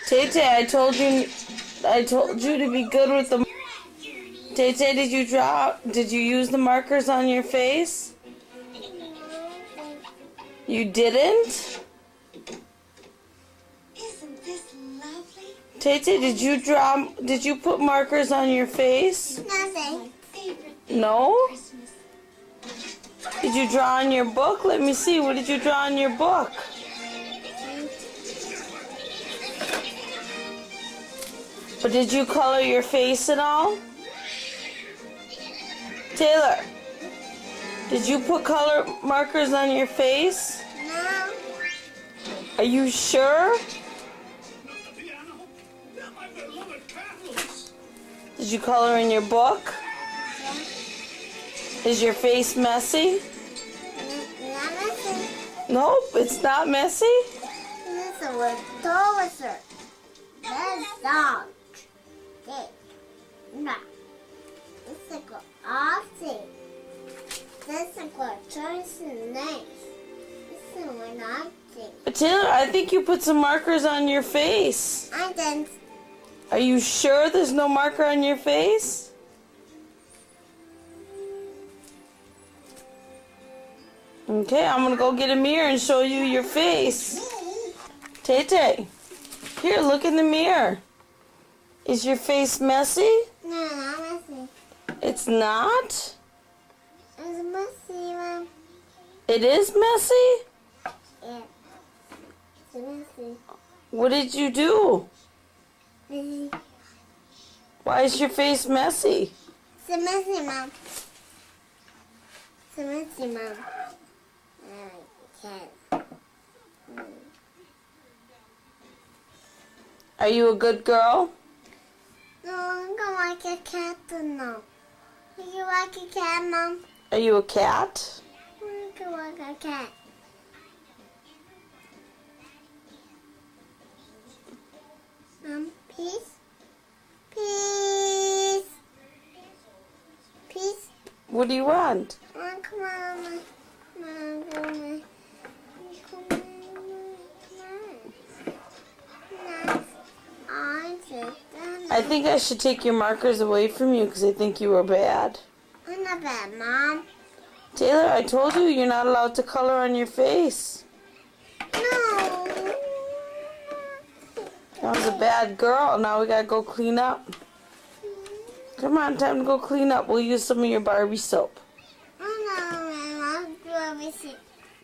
Tay-Tay, I told you to be good with the. Tay-Tay, did you use the markers on your face? You didn't? Isn't this lovely? Tay-Tay, did you put markers on your face? Nothing. No? Did you draw on your book? Let me see. What did you draw on your book? But did you color your face at all? Taylor, did you put color markers on your face? No. Are you sure? Did you color in your book? Is your face messy? Not messy. Nope, it's not messy. This is a dinosaur. That's dog. Okay. No. This is a Aussie. This is a choice and nice. This is an Aussie. But Taylor, I think you put some markers on your face. I didn't. Are you sure there's no marker on your face? Okay, I'm gonna go get a mirror and show you your face. Tay-Tay, here, look in the mirror. Is your face messy? No, not messy. It's not? It's messy, Mom. It is messy? Yeah. It's messy. What did you do? Messy. Why is your face messy? It's messy, Mom. It's messy, Mom. I can't. Are you a good girl? No, I'm gonna like a cat now. Are you like a cat, Mom? Are you a cat? I'm gonna like a cat. Peace? Peace? Peace? What do you want? Come on, Mom. Mom, come on. Come on. I think I should take your markers away from you because I think you were bad. I'm not bad, Mom. Taylor, I told you you're not allowed to color on your face. No. That was a bad girl. Now we gotta go clean up. Come on, time to go clean up. We'll use some of your Barbie soap. Oh, no, Mom. I'll do everything.